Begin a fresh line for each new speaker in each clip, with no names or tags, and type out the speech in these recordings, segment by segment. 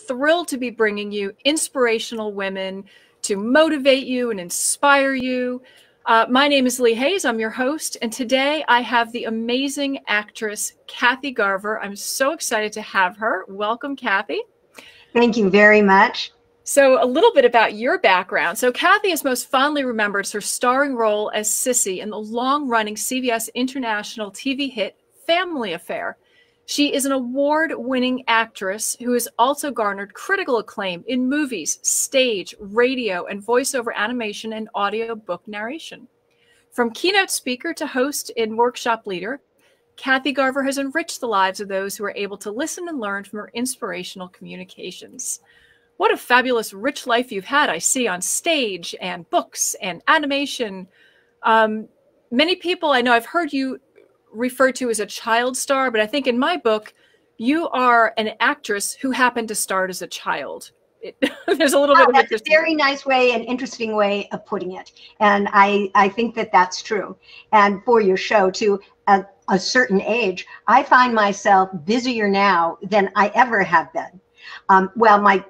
thrilled to be bringing you inspirational women to motivate you and inspire you. My name is Lee Hayes. I'm your host. And today I have the amazing actress, Kathy Garver. I'm so excited to have her. Welcome, Kathy.
Thank you very much.
So a little bit about your background. So Kathy is most fondly remembered as her starring role as Cissy in the long-running CBS international TV hit Family Affair. She is an award-winning actress who has also garnered critical acclaim in movies, stage, radio, and voiceover animation and audiobook narration. From keynote speaker to host and workshop leader, Kathy Garver has enriched the lives of those who are able to listen and learn from her inspirational communications. What a fabulous, rich life you've had, I see, on stage and books and animation. Many people I know, I've heard you referred to as a child star, but I think in my book, you are an actress who happened to start as a child. There's a little bit of
that's a very nice way and interesting way of putting it. And I think that that's true. And for your show, too, at a certain age, I find myself busier now than I ever have been. Well, my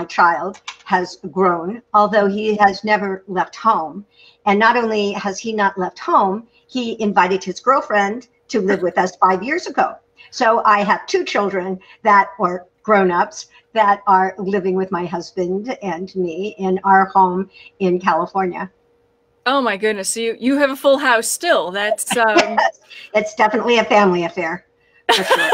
child has grown, although he has never left home. And not only has he not left home, he invited his girlfriend to live with us 5 years ago. So I have two children that are grown-ups that are living with my husband and me in our home in California.
Oh my goodness, so you have a full house still. That's
it's definitely a family affair, for sure.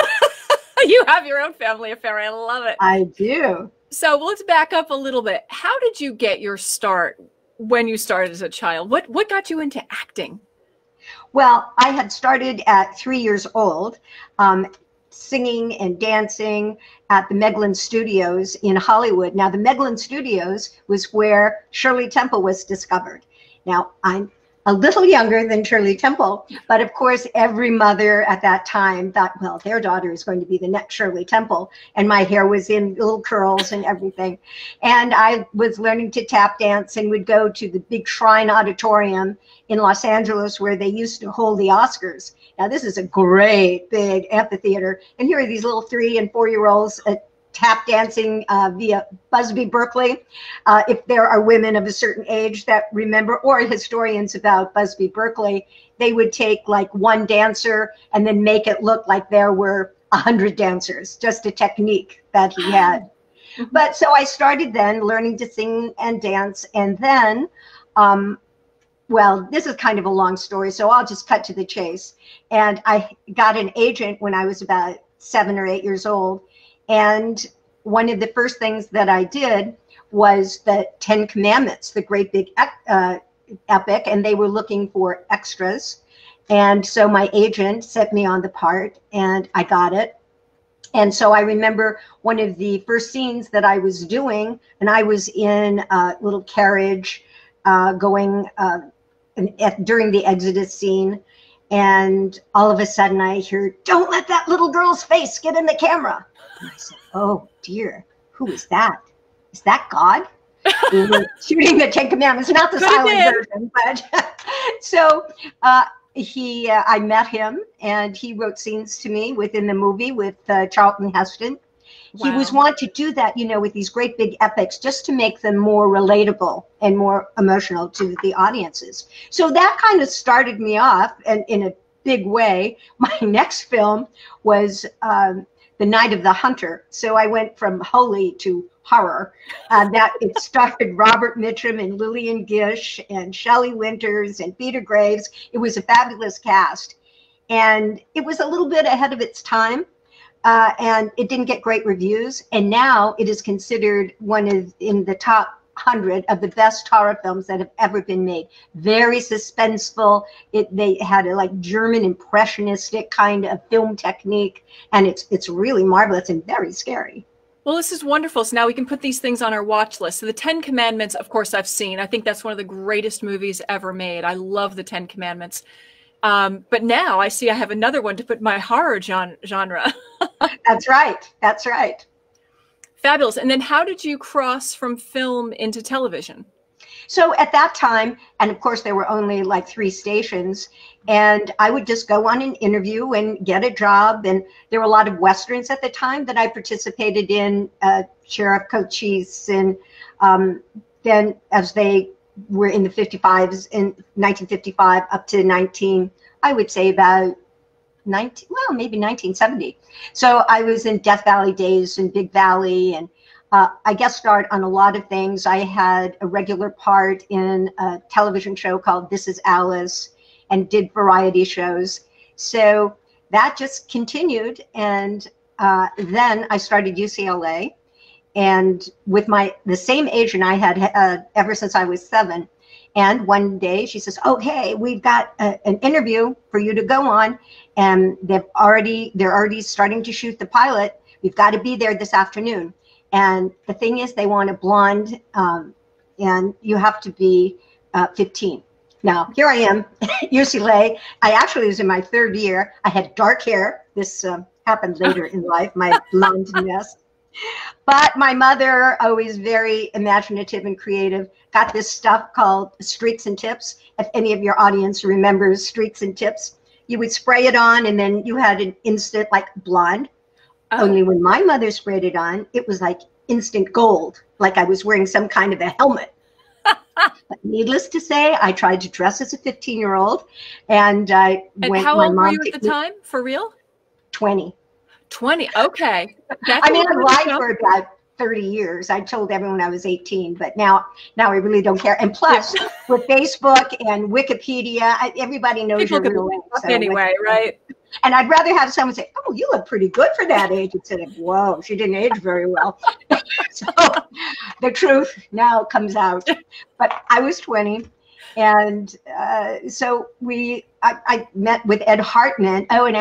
You have your own family affair. I love it.
I do.
So let's back up a little bit. How did you get your start when you started as a child? What got you into acting?
Well, I had started at 3 years old, singing and dancing at the Meglin Studios in Hollywood. Now, the Meglin Studios was where Shirley Temple was discovered. Now, I'm a little younger than Shirley Temple, but of course, every mother at that time thought, well, their daughter is going to be the next Shirley Temple. And my hair was in little curls and everything. And I was learning to tap dance and would go to the big Shrine Auditorium in Los Angeles where they used to hold the Oscars. Now, this is a great big amphitheater. And here are these little 3- and 4-year-olds tap dancing via Busby Berkeley. If there are women of a certain age that remember, or historians about Busby Berkeley, they would take like one dancer and then make it look like there were 100 dancers, just a technique that he had. But so I started then learning to sing and dance. And then, well, this is kind of a long story, so I'll just cut to the chase. And I got an agent when I was about 7 or 8 years old. And one of the first things that I did was the 10 Commandments, the great big epic, and they were looking for extras. And so my agent set me on the part and I got it. And so I remember one of the first scenes that I was doing, and I was in a little carriage going during the Exodus scene. And all of a sudden I hear, "Don't let that little girl's face get in the camera." And I said, "Oh dear, who is that? Is that God?" We were shooting the 10 Commandments, not the silent version, but so I met him and he wrote scenes to me within the movie with Charlton Heston. Wow. He was wanting to do that, you know, with these great big epics just to make them more relatable and more emotional to the audiences. So that kind of started me off, and in a big way. My next film was The Night of the Hunter. So I went from holy to horror. That it starred Robert Mitchum and Lillian Gish and Shelley Winters and Peter Graves. It was a fabulous cast. And it was a little bit ahead of its time. And it didn't get great reviews. And now it is considered in the top 100 of the best horror films that have ever been made. Very suspenseful. They had a like German impressionistic kind of film technique, and it's really marvelous and very scary.
Well, this is wonderful. So now we can put these things on our watch list. So the 10 Commandments, of course, I've seen. I think that's one of the greatest movies ever made. I love the 10 Commandments. But now I see I have another one to put in my horror genre.
That's right. That's right.
Fabulous. And then how did you cross from film into television?
So at that time, and of course there were only like 3 stations, and I would just go on an interview and get a job. And there were a lot of Westerns at the time that I participated in, Sheriff Cochise, and then as they were in the 55s, in 1955 up to I would say about maybe 1970. So I was in Death Valley Days and Big Valley, and I guest starred on a lot of things. I had a regular part in a television show called This Is Alice, and did variety shows. So that just continued. And then I started UCLA, and with the same agent I had ever since I was 7. And one day she says, okay, we've got an interview for you to go on, and they're already starting to shoot the pilot. We've got to be there this afternoon. And the thing is, they want a blonde, and you have to be 15. Now, here I am, UCLA. I actually was in my 3rd year. I had dark hair. This happened later in life, my blondness. But my mother, always very imaginative and creative, got this stuff called Streaks and Tips. If any of your audience remembers Streaks and Tips, you would spray it on, and then you had an instant like blonde. Oh. Only when my mother sprayed it on, it was like instant gold, like I was wearing some kind of a helmet. But needless to say, I tried to dress as a 15-year-old, and
how old were you at the time, for real?
20.
20, okay.
I mean, I lied for about 30 years. I told everyone I was 18, but now I really don't care. And plus, with Facebook and Wikipedia, everybody knows your real name.
So anyway, right?
And I'd rather have someone say, oh, you look pretty good for that age, instead of, whoa, she didn't age very well. So the truth now comes out. But I was 20. And so I met with Ed Hartman. Oh, and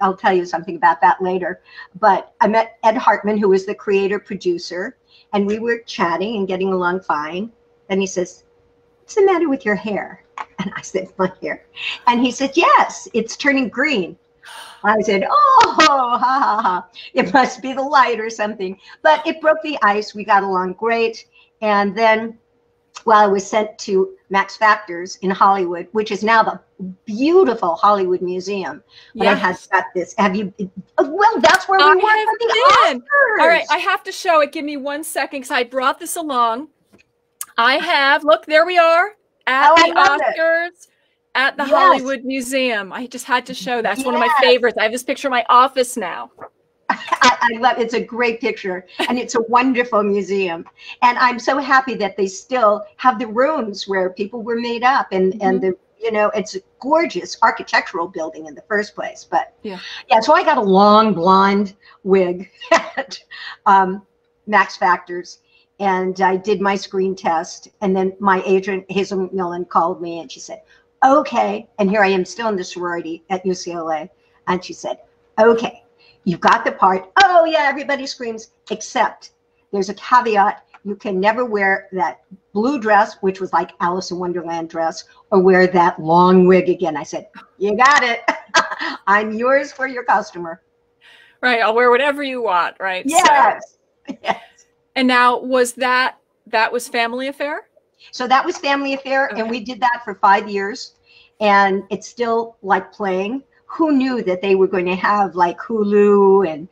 I'll tell you something about that later. But I met Ed Hartman, who was the creator producer, and we were chatting and getting along fine. Then he says, what's the matter with your hair? And I said, my hair. And he said, yes, it's turning green. I said, oh, ha, ha, ha. It must be the light or something. But it broke the ice. We got along great. And then, well, I was sent to Max Factor's in Hollywood, which is now the beautiful Hollywood Museum. But
yes.
I had got this. Have you? Well, that's where we were for the Oscars.
All right, I have to show it. Give me 1 second, because I brought this along. I have. Look, there we are at the Oscars at the Hollywood Museum. I just had to show that. It's one of my favorites. I have this picture in my office now.
I love it. It's a great picture, and it's a wonderful museum. And I'm so happy that they still have the rooms where people were made up, and the, you know, it's a gorgeous architectural building in the first place. But yeah, so I got a long blonde wig at Max Factor's, and I did my screen test, and then my agent Hazel Millen called me, and she said, okay, and here I am still in the sorority at UCLA, and she said, okay, you've got the part. Oh yeah, everybody screams, except there's a caveat. You can never wear that blue dress, which was like Alice in Wonderland dress, or wear that long wig again. I said, you got it. I'm yours for your customer.
Right, I'll wear whatever you want, right?
Yes. So, yes.
And now, was that was Family Affair?
So that was Family Affair, and we did that for 5 years, and it's still like playing. Who knew that they were going to have like Hulu and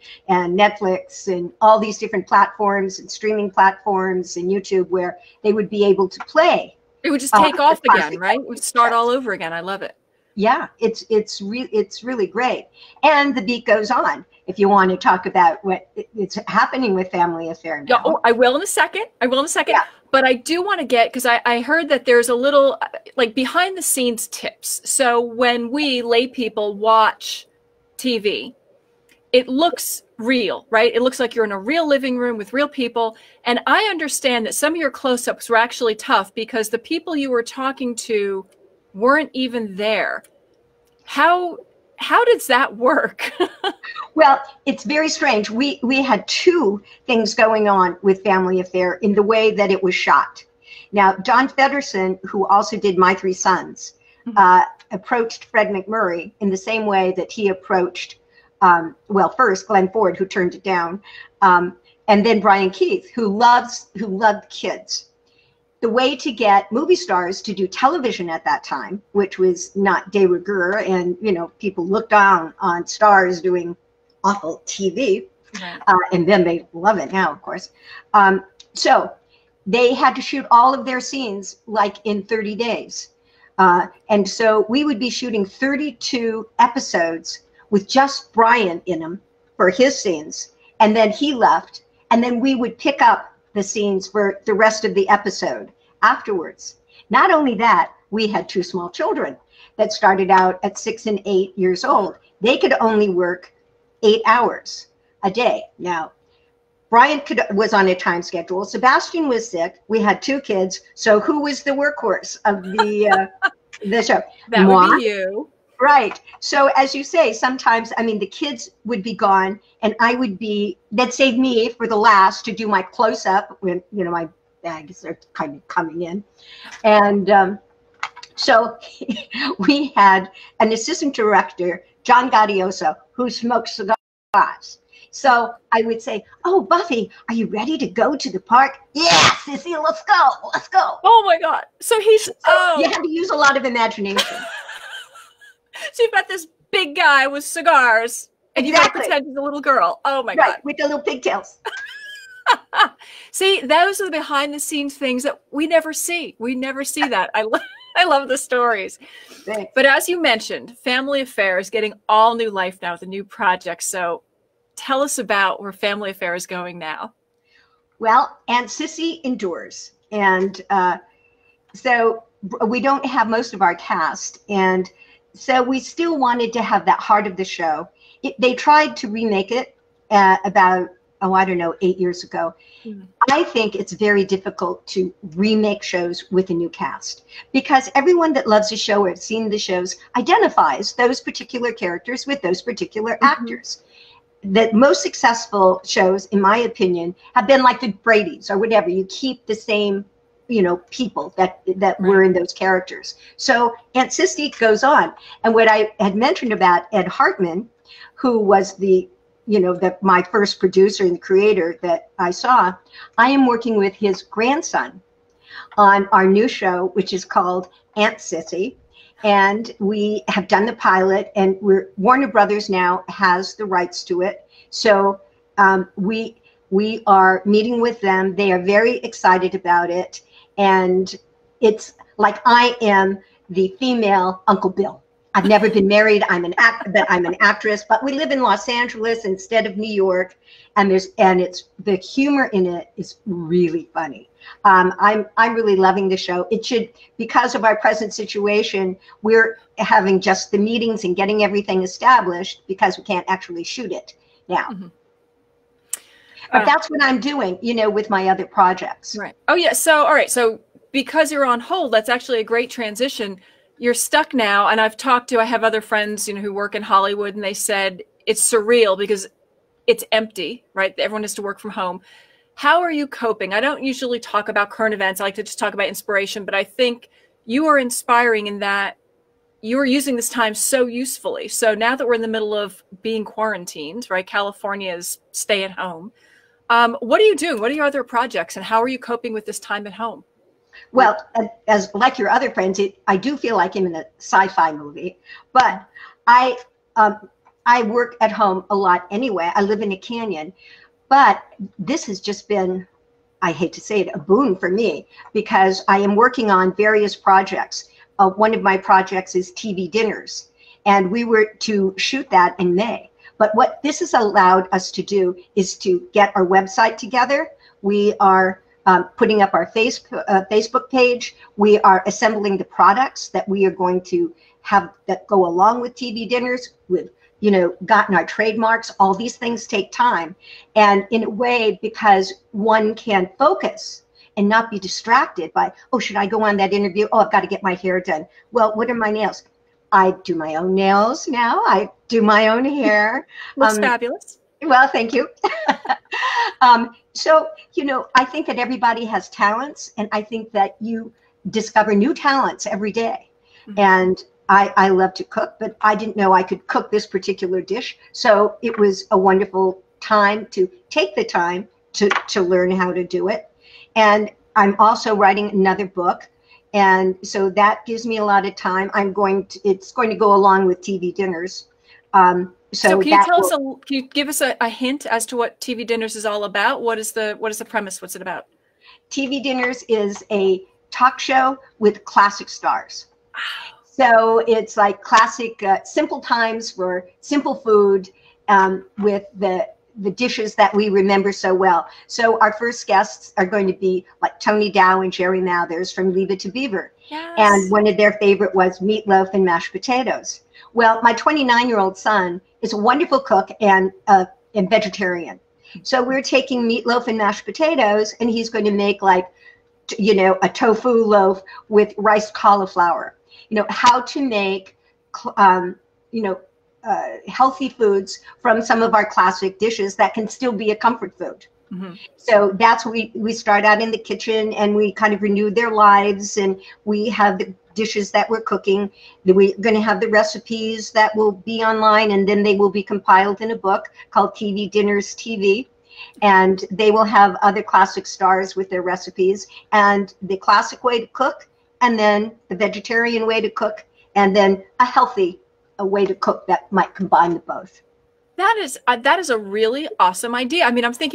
Netflix and all these different platforms and streaming platforms and YouTube, where they would be able to play.
It would just take off again, right? It would start all over again. I love it. Yeah,
it's really great. And the beat goes on. If you want to talk about what it's happening with Family Affair now.
Oh, I will in a second. Yeah. But I do want to get, because I heard that there's a little like behind the scenes tips. So when we lay people watch TV, it looks real, right? It looks like you're in a real living room with real people. And I understand that some of your close-ups were actually tough because the people you were talking to weren't even there. How does that work?
Well, it's very strange. We had 2 things going on with Family Affair in the way that it was shot. Now, John Feddersen, who also did My 3 Sons, approached Fred McMurray in the same way that he approached, well, first Glenn Ford, who turned it down, and then Brian Keith, who loved kids. the way to get movie stars to do television at that time, which was not de rigueur, and people looked down on stars doing awful TV,
Right.
And then they love it now, of course. So they had to shoot all of their scenes like in 30 days. And so we would be shooting 32 episodes with just Brian in them for his scenes. And then he left. And then we would pick up the scenes for the rest of the episode afterwards. Not only that, we had 2 small children that started out at 6 and 8 years old. They could only work 8 hours a day. Now, Brian was on a time schedule. Sebastian was sick. We had 2 kids. So who was the workhorse of the show?
That would be you.
Right. So as you say, sometimes, the kids would be gone and that saved me for the last to do my close up when, my bags are kind of coming in. And so we had an assistant director, John Gaudioso, who smoked cigars. So I would say, "Oh, Buffy, are you ready to go to the park?" "Yes, Cissy, let's go. Let's go."
Oh my God. So he's,
You had to use a lot of imagination.
So you've got this big guy with cigars, and you got to pretend he's a little girl. Oh my God.
With the little pigtails.
See, those are the behind the scenes things that we never see. We never see that. I love the stories.
Thanks.
But as you mentioned, Family Affair is getting all new life now with a new project. So tell us about where Family Affair is going now.
Well, Aunt Cissy endures. And so we don't have most of our cast. And so we still wanted to have that heart of the show. They tried to remake it about, 8 years ago. Mm-hmm. I think it's very difficult to remake shows with a new cast because everyone that loves a show or has seen the shows identifies those particular characters with those particular actors. The most successful shows, in my opinion, have been like the Brady's or whatever. You keep the same, people that were in those characters. So Aunt Cissy goes on. And what I had mentioned about Ed Hartman, who was my first producer and creator that I saw, I am working with his grandson on our new show, which is called Aunt Cissy. And we have done the pilot, and Warner Brothers now has the rights to it. So we are meeting with them. They are very excited about it. And it's like I am the female Uncle Bill. I've never been married. I'm an actress, but we live in Los Angeles instead of New York, and it's the humor in it is really funny. I'm really loving the show. It should, because of our present situation, we're having just the meetings and getting everything established because we can't actually shoot it now. Mm-hmm. But that's what I'm doing, with my other projects.
Right. Oh yeah. So all right. So because you're on hold, that's actually a great transition. You're stuck now, and I have other friends, who work in Hollywood, and they said it's surreal because it's empty, right? Everyone has to work from home. How are you coping? I don't usually talk about current events. I like to just talk about inspiration, but I think you are inspiring in that you are using this time so usefully. So now that we're in the middle of being quarantined, right? California's stay at home. What are you doing? What are your other projects, and how are you coping with this time at home?
Well, as like your other friends, I do feel like I'm in a sci-fi movie, but I work at home a lot anyway. I live in a canyon, but this has just been, I hate to say it, a boon for me because I am working on various projects. One of my projects is TV dinners, and we were to shoot that in May. But what this has allowed us to do is to get our website together. We are putting up our Facebook page. We are assembling the products that we are going to have that go along with TV dinners. We've, gotten our trademarks. All these things take time. And in a way, because one can focus and not be distracted by, oh, should I go on that interview? Oh, I've got to get my hair done. Well, what are my nails? I do my own nails now. I do my own hair.
Looks fabulous.
Well, thank you. So, I think that everybody has talents, and I think that you discover new talents every day. Mm-hmm. And I love to cook, but I didn't know I could cook this particular dish. So it was a wonderful time to take the time to learn how to do it. And I'm also writing another book. And so that gives me a lot of time. It's going to go along with TV dinners.
So can you tell us, can you give us a hint as to what TV dinners is all about? What is the premise? What's it about?
TV dinners is a talk show with classic stars. So it's like classic, simple times for simple food, with the dishes that we remember so well. So our first guests are going to be like Tony Dow and Jerry Mathers from Leave It to Beaver.
Yes.
And one of their favorite was meatloaf and mashed potatoes. Well, my 29-year-old son is a wonderful cook and vegetarian. So we're taking meatloaf and mashed potatoes, and he's going to make like, a tofu loaf with riced cauliflower. How to make, healthy foods from some of our classic dishes that can still be a comfort food. Mm-hmm. So that's we start out in the kitchen, and we kind of renew their lives, and we have the dishes that we're cooking. We're going to have the recipes that will be online, and then they will be compiled in a book called TV Dinners TV. And they will have other classic stars with their recipes, and the classic way to cook, and then the vegetarian way to cook, and then a way to cook that might combine the both.
That is a really awesome idea. I mean, I think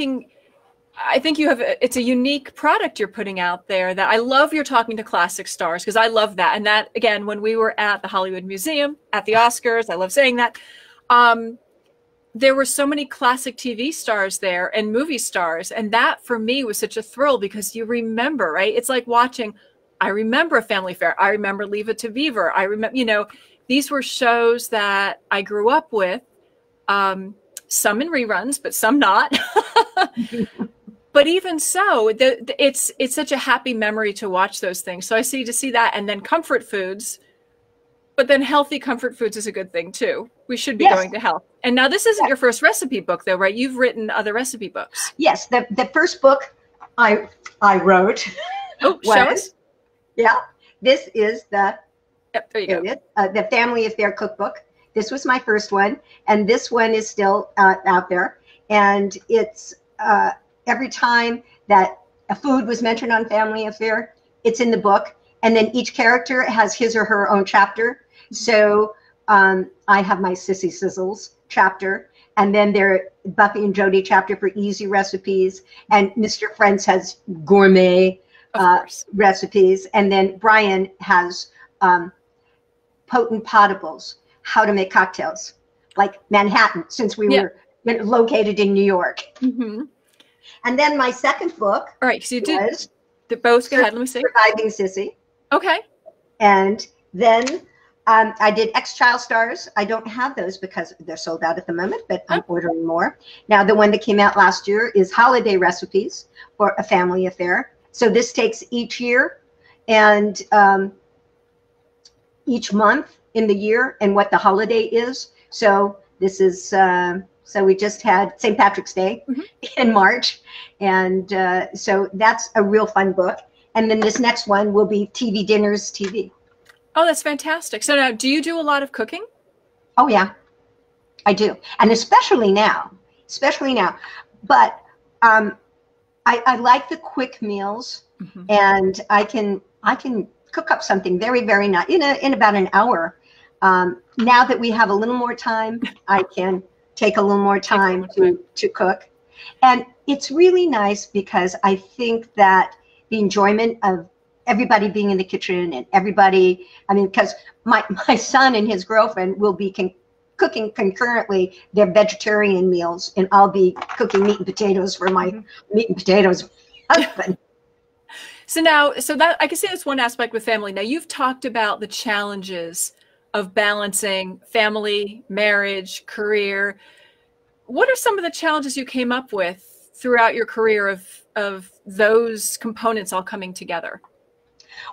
it's a unique product you're putting out there. That I love. You're talking to classic stars, because I love that. And that, again, when we were at the Hollywood Museum, at the Oscars, I love saying that. There were so many classic TV stars there and movie stars. And that for me was such a thrill, because you remember, right? It's like watching, I remember A Family Affair. I remember Leave It to Beaver. I remember, these were shows that I grew up with, some in reruns, but some not. But even so, it's such a happy memory to watch those things. So to see that, and then comfort foods, but then healthy comfort foods is a good thing too. We should be going to health. And now this isn't your first recipe book though, right? You've written other recipe books.
Yes, the first book I wrote.
Oh, show us.
Yeah, this is the.
Yep, there you go.
The Family Affair Cookbook. This was my first one, and this one is still out there. And it's every time that a food was mentioned on Family Affair, it's in the book. And then each character has his or her own chapter. So I have my Cissy Sizzles chapter, and then there Buffy and Jody chapter for easy recipes, and Mr. Friends has gourmet recipes, and then Brian has potent potables, how to make cocktails, like Manhattan, since we were located in New York. Mm-hmm. And then my second book,
all right, so you did the both. Go ahead, let me see.
Surviving Cissy.
Okay.
And then I did Ex-Child Stars. I don't have those because they're sold out at the moment, but I'm ordering more. Now, the one that came out last year is Holiday Recipes for a Family Affair. So this takes each year and each month in the year and what the holiday is. So this is, so we just had St. Patrick's Day in March. And so that's a real fun book. And then this next one will be TV Dinners TV.
Oh, that's fantastic. So now, do you do a lot of cooking?
Oh, yeah, I do. And especially now. But I like the quick meals, and I can cook up something very, very nice in about an hour. Now that we have a little more time, I can take a little more time to cook. And it's really nice because I think that the enjoyment of everybody being in the kitchen and everybody, I mean, because my son and his girlfriend will be cooking concurrently their vegetarian meals, and I'll be cooking meat and potatoes for my meat and potatoes husband.
So now, that I can say that's one aspect with family. Now you've talked about the challenges of balancing family, marriage, career. What are some of the challenges you came up with throughout your career of those components all coming together?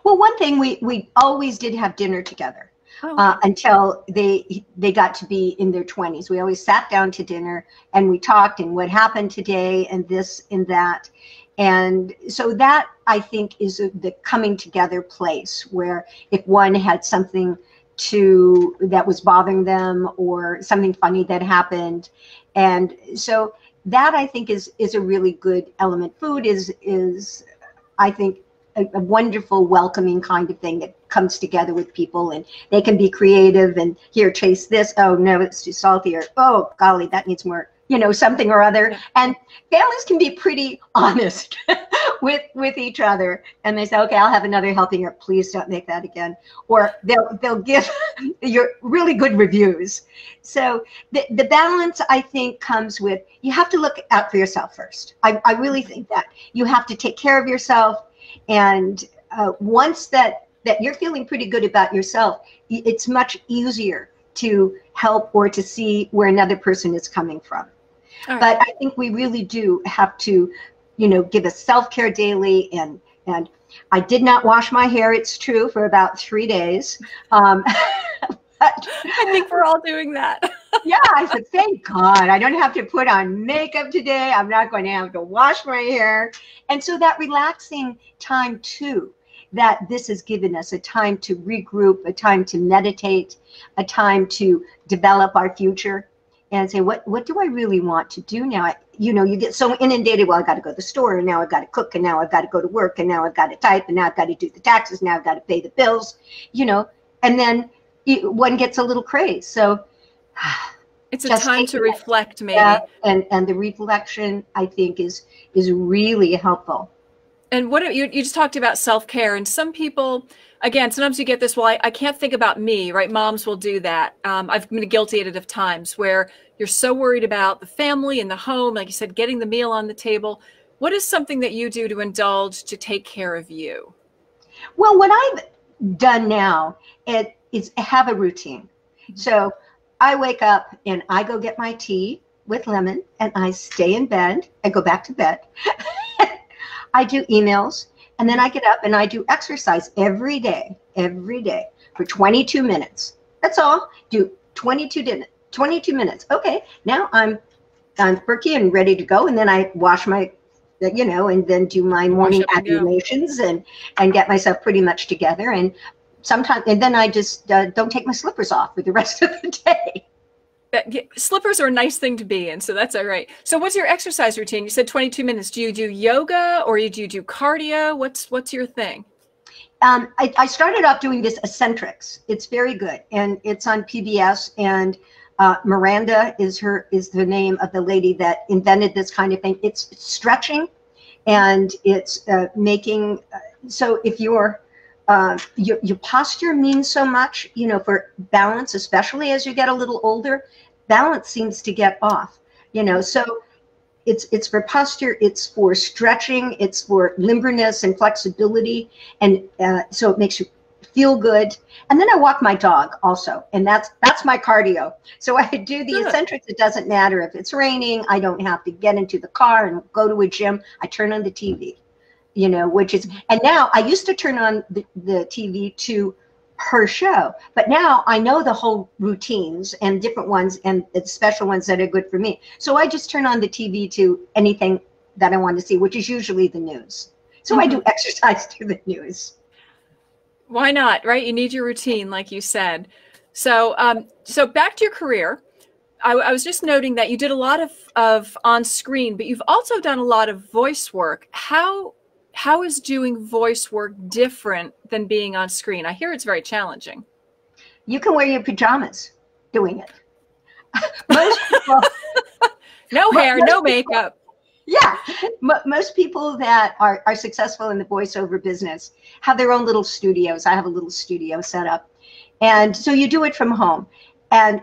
Well, one thing, we always did have dinner together until they got to be in their 20s. We always sat down to dinner and we talked and what happened today and this and that. And so that, I think, is the coming together place where if one had something that was bothering them or something funny that happened. And so that, I think, is a really good element. Food is I think, a wonderful, welcoming kind of thing that comes together with people, and they can be creative and here, taste this. Oh no, it's too salty, or oh golly, that needs more, something or other.
Yeah.
And families can be pretty honest with each other, and they say, okay, I'll have another helping, or please don't make that again, or they'll give your really good reviews. So the balance, I think, comes with, you have to look out for yourself first. I really think that you have to take care of yourself. And once that you're feeling pretty good about yourself, it's much easier to help or to see where another person is coming from. Right. But I think we really do have to, give us self-care daily. And I did not wash my hair, it's true, for about 3 days.
I think we're all doing that.
Yeah, I said, thank God, I don't have to put on makeup today. I'm not going to have to wash my hair. And so that relaxing time too, that this has given us, a time to regroup, a time to meditate, a time to develop our future and say, what do I really want to do now? You get so inundated. Well, I got to go to the store, and now I've got to cook, and now I've got to go to work, and now I've got to type, and now I've got to do the taxes, now I've got to pay the bills, and then one gets a little crazed. So
it's a time to reflect, maybe.
Yeah, and the reflection, I think, is really helpful.
And what you just talked about self-care, and some people, again, sometimes you get this, well, I can't think about me, right? Moms will do that. I've been guilty of it of times where you're so worried about the family and the home, like you said, getting the meal on the table. What is something that you do to indulge, to take care of you?
Well, what I've done now is have a routine. So I wake up and I go get my tea with lemon, and I stay in bed. I go back to bed. I do emails, and then I get up and I do exercise every day for 22 minutes. That's all. Do 22 minutes. Okay, now I'm perky and ready to go, and then I wash my, and then do my morning affirmations and get myself pretty much together. And sometimes, and then I just don't take my slippers off for the rest of the day.
Slippers are a nice thing to be in, so that's all right. So what's your exercise routine? You said 22 minutes. Do you do yoga, or do you do cardio? What's your thing?
I started off doing this eccentrics. It's very good, and it's on PBS. And Miranda is the name of the lady that invented this kind of thing. It's stretching, and it's making so if your posture means so much, for balance, especially as you get a little older, balance seems to get off, so it's for posture, it's for stretching, it's for limberness and flexibility. And so it makes you feel good. And then I walk my dog also, and that's my cardio. So I do the eccentrics. It doesn't matter if it's raining. I don't have to get into the car and go to a gym. I turn on the TV. Which is, and now I used to turn on the TV to her show, but now I know the whole routines and different ones and the special ones that are good for me. So I just turn on the TV to anything that I want to see, which is usually the news. So I do exercise to the news.
Why not, right? You need your routine, like you said. So, so back to your career. I was just noting that you did a lot of on screen, but you've also done a lot of voice work. How is doing voice work different than being on screen? I hear it's very challenging.
You can wear your pajamas doing it. Most people,
no hair, no makeup.
Yeah. Most people that are successful in the voiceover business have their own little studios. I have a little studio set up. And so you do it from home. And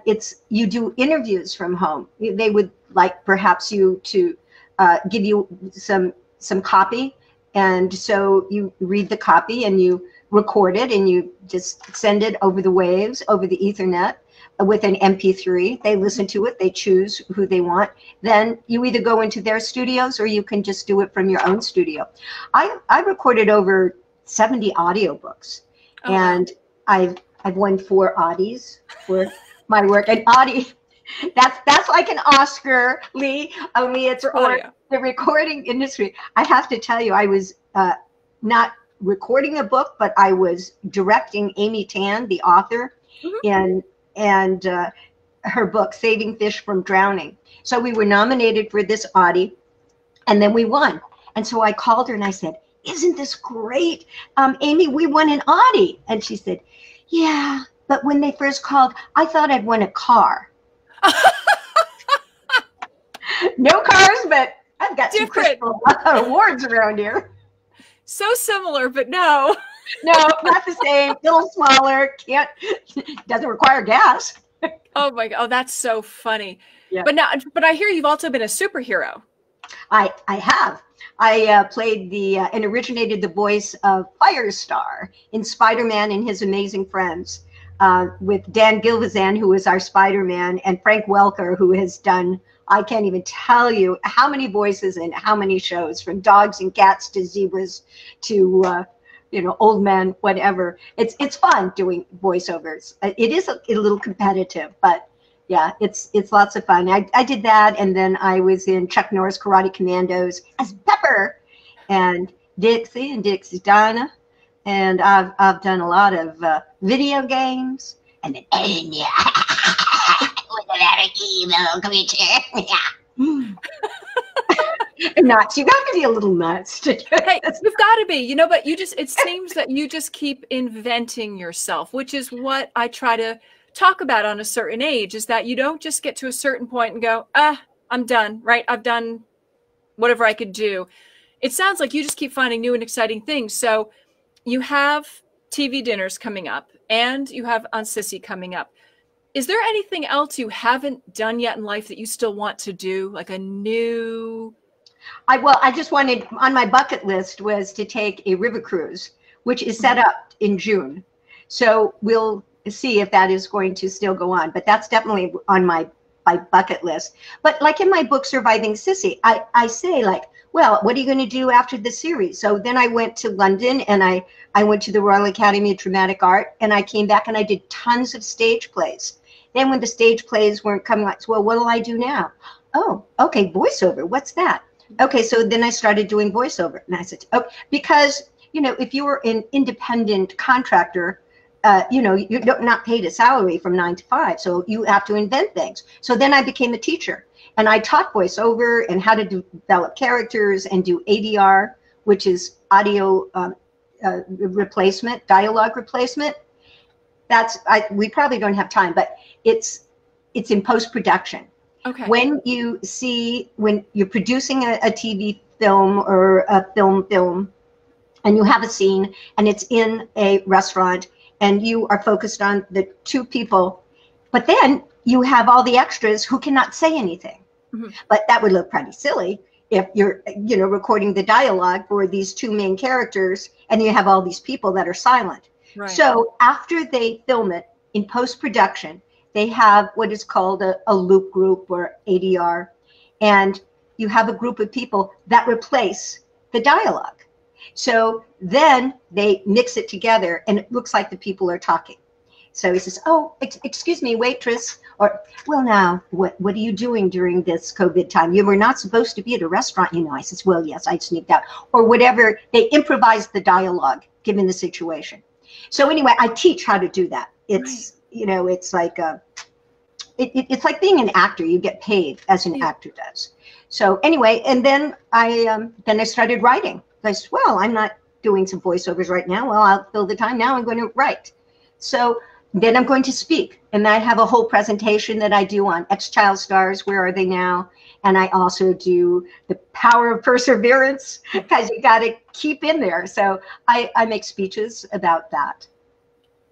you do interviews from home. They would like perhaps you to give you some copy. And so you read the copy and you record it, and you just send it over the waves, over the Ethernet with an MP3. They listen to it. They choose who they want. Then you either go into their studios, or you can just do it from your own studio. I recorded over 70 audiobooks, and I've won 4 Audis for my work. And Audi, that's like an Oscar, Lee. Only it's for the recording industry. I have to tell you, I was not recording a book, but I was directing Amy Tan, the author, and her book, Saving Fish from Drowning. So we were nominated for this Audi, and then we won. And so I called her and I said, isn't this great? Amy, we won an Audi. And she said, yeah, but when they first called, I thought I'd won a car. No cars, but I've got some crystal awards around here.
So similar, but no.
No, not the same. Little smaller. Doesn't require gas.
Oh my God. Oh, that's so funny.
Yeah.
But I hear you've also been a superhero.
I have. I played and originated the voice of Firestar in Spider-Man and His Amazing Friends with Dan Gilvezan, who was our Spider-Man, and Frank Welker, who has done, I can't even tell you how many voices and how many shows, from dogs and cats to zebras to old men, whatever. It's fun doing voiceovers. It is a little competitive, but yeah, it's lots of fun. I did that, and then I was in Chuck Norris Karate Commandos as Pepper, and Dixie and Dixie Donna, and I've done a lot of video games, and then yeah, with a very evil creature. Yeah. Nuts. You got to be a little nuts to do
Hey,
this.
you've got to be, but it seems that you just keep inventing yourself, which is what I try to talk about on a certain age, is that you don't just get to a certain point and go, I'm done, right? I've done whatever I could do. It sounds like you just keep finding new and exciting things. So you have TV dinners coming up, and you have On Cissy coming up. Is there anything else you haven't done yet in life that you still want to do, like a new...
I just wanted, on my bucket list was to take a river cruise, which is set up in June. So we'll see if that is going to still go on, but that's definitely on my bucket list. But like in my book, Surviving Cissy, I say, like, well, what are you going to do after the series? So then I went to London, and I went to the Royal Academy of Dramatic Art, and I came back and I did tons of stage plays. Then when the stage plays weren't coming, I said, well, what will I do now? Oh, okay, voiceover. What's that? Okay, so then I started doing voiceover, and I said, oh, because, if you were an independent contractor, you're not paid a salary from 9 to 5, so you have to invent things. So then I became a teacher, and I taught voiceover and how to develop characters and do ADR, which is audio replacement, dialogue replacement. We probably don't have time, but it's in post-production.
Okay.
When you're producing a TV film or a film, and you have a scene, and it's in a restaurant, and you are focused on the two people, but then you have all the extras who cannot say anything. Mm-hmm. But that would look pretty silly if you're, recording the dialogue for these two main characters, and you have all these people that are silent. Right. So after they film it in post-production, they have what is called a loop group or ADR, and you have a group of people that replace the dialogue. So then they mix it together, and it looks like the people are talking. So he says, oh, excuse me, waitress, or, well, now, what are you doing during this COVID time? You were not supposed to be at a restaurant, I says, well, yes, I sneaked out, or whatever. They improvise the dialogue given the situation. So anyway, I teach how to do that. It's, it's like it's like being an actor. You get paid as an actor does. So anyway, and then I started writing. I said, well, I'm not doing some voiceovers right now. Well, I'll fill the time now. I'm going to write. So then I'm going to speak, and I have a whole presentation that I do on ex-child stars. Where are they now? And I also do the power of perseverance, because you got to keep in there. So I make speeches about that.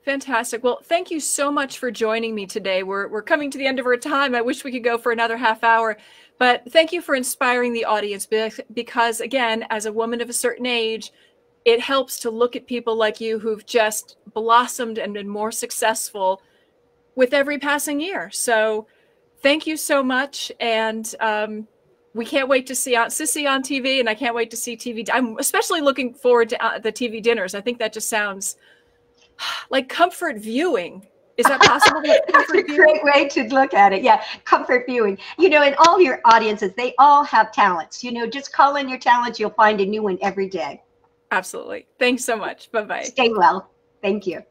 Fantastic. Well, thank you so much for joining me today. We're coming to the end of our time. I wish we could go for another half hour, but thank you for inspiring the audience, because again, as a woman of a certain age, it helps to look at people like you who've just blossomed and been more successful with every passing year. So thank you so much. And we can't wait to see Aunt Cissy on TV, and I can't wait to see TV. I'm especially looking forward to the TV dinners. I think that just sounds like comfort viewing. Is that possible?
That's a great way to look at it. Yeah, comfort viewing. And all your audiences, they all have talents. Just call in your talents. You'll find a new one every day.
Absolutely. Thanks so much. Bye-bye.
Stay well. Thank you.